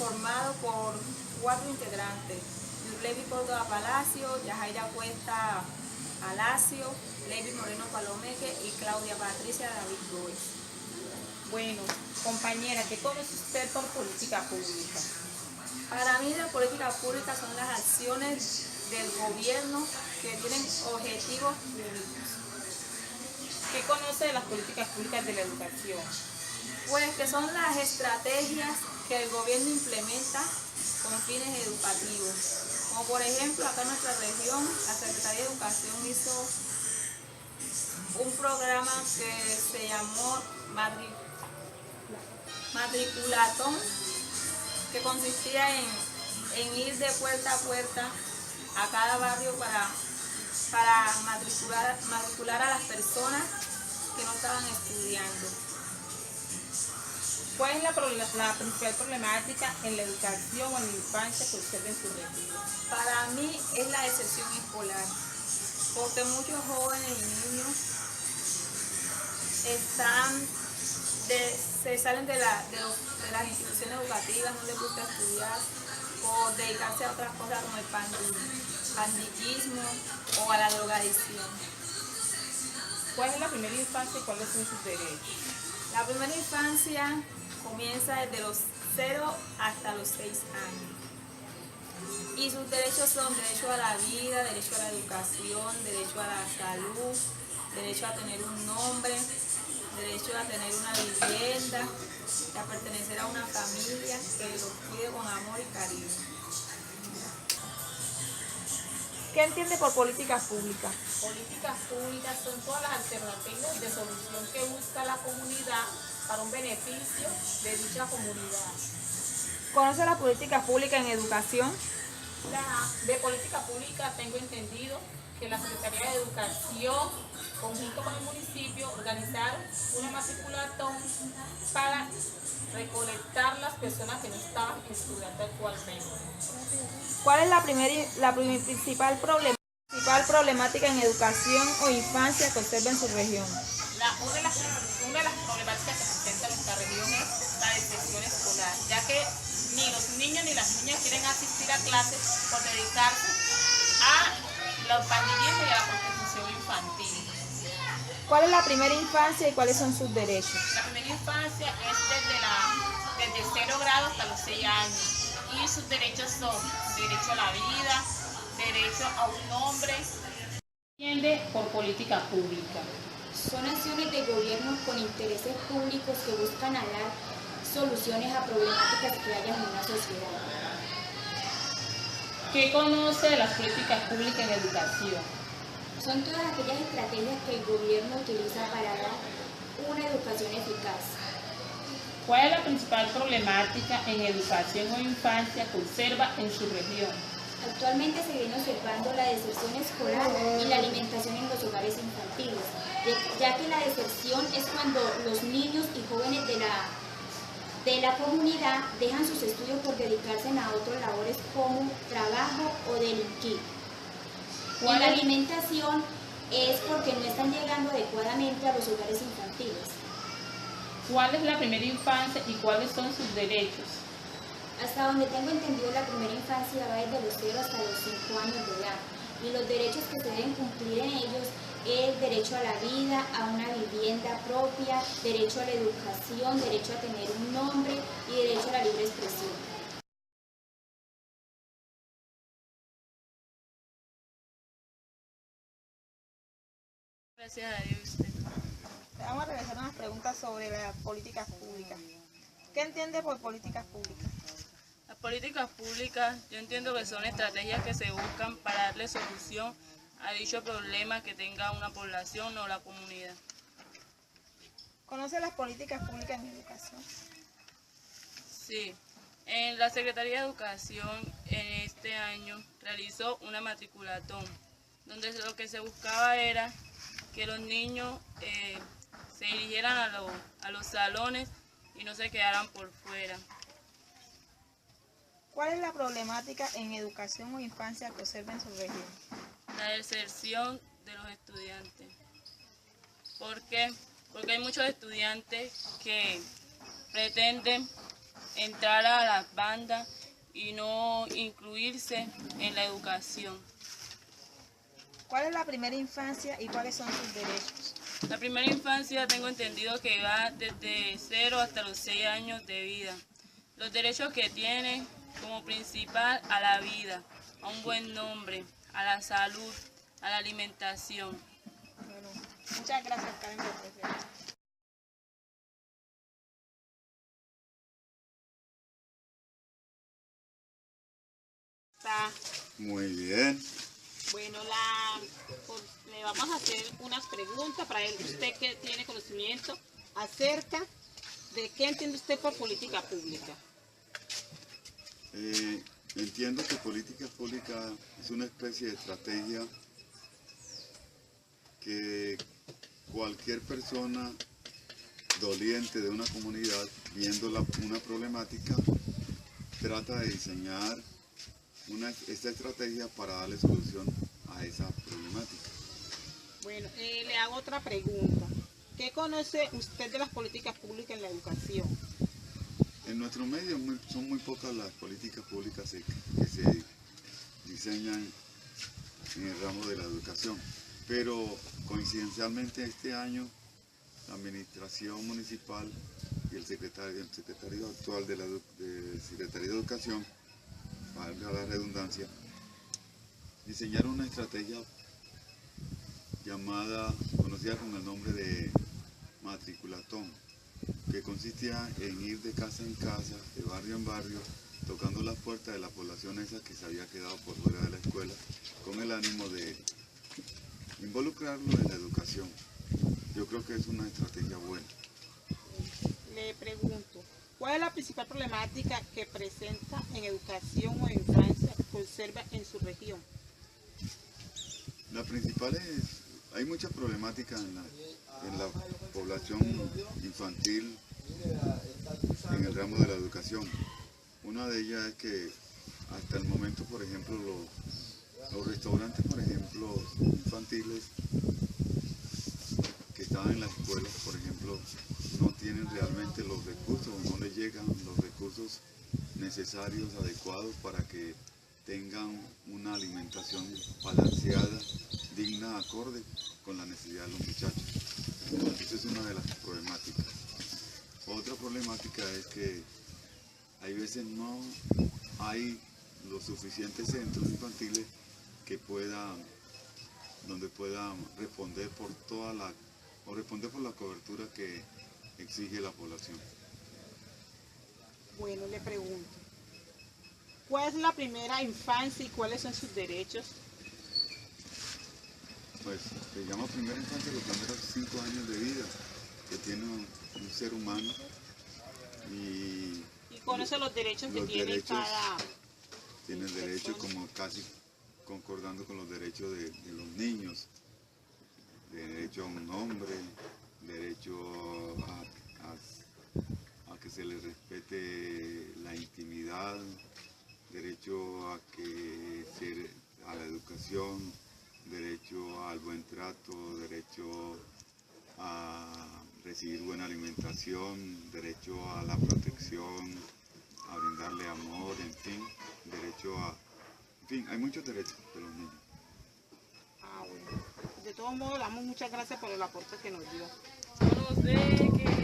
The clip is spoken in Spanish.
conformado por 4 integrantes: Levi Córdoba Palacio, Yajaira Cuesta Palacio, Levi Moreno Palomeque y Claudia Patricia David Gómez. Bueno, compañera, ¿qué conoce usted por política pública? Para mí, las políticas públicas son las acciones del gobierno que tienen objetivos públicos. ¿Qué conoce de las políticas públicas de la educación? Pues que son las estrategias que el gobierno implementa con fines educativos. Como por ejemplo, acá en nuestra región, la Secretaría de Educación hizo un programa que se llamó Matriculatón, que consistía en ir de puerta a puerta a cada barrio para matricular a las personas que no estaban estudiando. ¿Cuál es la principal problemática en la educación o en la infancia que usted en su región? Para mí es la deserción escolar, porque muchos jóvenes y niños se salen de las instituciones educativas, no les gusta estudiar por dedicarse a otras cosas como el pandillismo o a la drogadicción. ¿Cuál es la primera infancia y cuáles son sus derechos? La primera infancia comienza desde los 0 hasta los 6 años. Y sus derechos son derecho a la vida, derecho a la educación, derecho a la salud, derecho a tener un nombre, derecho a tener una vivienda, a pertenecer a una familia que los cuide con amor y cariño. ¿Qué entiende por políticas públicas? Políticas públicas son todas las alternativas de solución que busca la comunidad para un beneficio de dicha comunidad. ¿Conoce las políticas públicas en educación? De política pública tengo entendido que la Secretaría de Educación, conjunto con el municipio, organizaron una matriculatón para recolectar las personas que no estaban estudiando actualmente. ¿Cuál es la principal problemática en educación o infancia que observa en su región? Una de las problemáticas que presenta nuestra región es la deserción escolar, ya que ni los niños ni las niñas quieren asistir a clases por dedicarse a los pandillismo y a la prostitución infantil. ¿Cuál es la primera infancia y cuáles son sus derechos? La primera infancia es desde 0 grado hasta los 6 años y sus derechos son derecho a la vida, derecho a un nombre. ¿Qué entiende por política pública? Son acciones de gobierno con intereses públicos que buscan hallar soluciones a problemáticas que haya en una sociedad. ¿Qué conoce de las políticas públicas en educación? Son todas aquellas estrategias que el gobierno utiliza para dar una educación eficaz. ¿Cuál es la principal problemática en educación o infancia que observa en su región? Actualmente se viene observando la deserción escolar y la alimentación en los hogares infantiles, ya que la deserción es cuando los niños y jóvenes de la comunidad dejan sus estudios por dedicarse a otras labores como trabajo o delinquir. Y la alimentación es porque no están llegando adecuadamente a los hogares infantiles. ¿Cuál es la primera infancia y cuáles son sus derechos? Hasta donde tengo entendido, la primera infancia va desde los 0 hasta los 5 años de edad. Y los derechos que se deben cumplir en ellos es derecho a la vida, a una vivienda propia, derecho a la educación, derecho a tener un nombre y derecho a la libre expresión. Gracias a Dios. Vamos a realizar unas preguntas sobre las políticas públicas. ¿Qué entiende por políticas públicas? Las políticas públicas, yo entiendo que son estrategias que se buscan para darle solución a dicho problema que tenga una población o la comunidad. ¿Conoce las políticas públicas en educación? Sí, en la Secretaría de Educación en este año realizó una matriculatón, donde lo que se buscaba era que los niños se dirigieran a los salones y no se quedaran por fuera. ¿Cuál es la problemática en educación o infancia que observa en su región? La deserción de los estudiantes. ¿Por qué? Porque hay muchos estudiantes que pretenden entrar a las bandas y no incluirse en la educación. ¿Cuál es la primera infancia y cuáles son sus derechos? La primera infancia tengo entendido que va desde 0 hasta los 6 años de vida. Los derechos que tiene como principal a la vida, a un buen nombre, a la salud, a la alimentación. Bueno, muchas gracias, Karen, por presentar. Muy bien. Bueno, le vamos a hacer unas preguntas para él. Usted que tiene conocimiento acerca de qué entiende usted por política pública. Entiendo que política pública es una especie de estrategia que cualquier persona doliente de una comunidad, viendo una problemática, trata de diseñar esta estrategia para darle solución a esa problemática. Bueno, le hago otra pregunta. ¿Qué conoce usted de las políticas públicas en la educación? En nuestro medio son muy pocas las políticas públicas que se diseñan en el ramo de la educación, pero coincidencialmente este año la administración municipal y el secretario actual de la Secretaría de Educación, valga la redundancia, diseñaron una estrategia conocida con el nombre de matriculatón, que consistía en ir de casa en casa, de barrio en barrio, tocando las puertas de la población esa que se había quedado por fuera de la escuela, con el ánimo de involucrarlo en la educación. Yo creo que es una estrategia buena. Le pregunto, ¿cuál es la principal problemática que presenta en educación o infancia que observa en su región? La principal hay mucha problemática en la población infantil en el ramo de la educación. Una de ellas es que hasta el momento, por ejemplo, los restaurantes, por ejemplo, infantiles que están en las escuelas, por ejemplo, no tienen realmente los recursos, no les llegan los recursos necesarios, adecuados para que tengan una alimentación balanceada, digna, acorde con la necesidad de los muchachos. Esa es una de las problemáticas. Otra problemática es que hay veces no hay los suficientes centros infantiles donde puedan responder por la cobertura que exige la población. Bueno, le pregunto, ¿cuál es la primera infancia y cuáles son sus derechos? Pues se llama primera infancia los primeros 5 años de vida que tiene un ser humano ¿Y conoce los derechos que los tiene derechos, cada tiene el derecho como casi concordando con los derechos de los niños, derecho a un nombre, derecho a que se les respete la intimidad, derecho a la educación, derecho al buen trato, derecho a recibir buena alimentación, derecho a la protección, a brindarle amor, en fin, hay muchos derechos de los niños. bueno. De todos modos, le damos muchas gracias por el aporte que nos dio. Yo no sé qué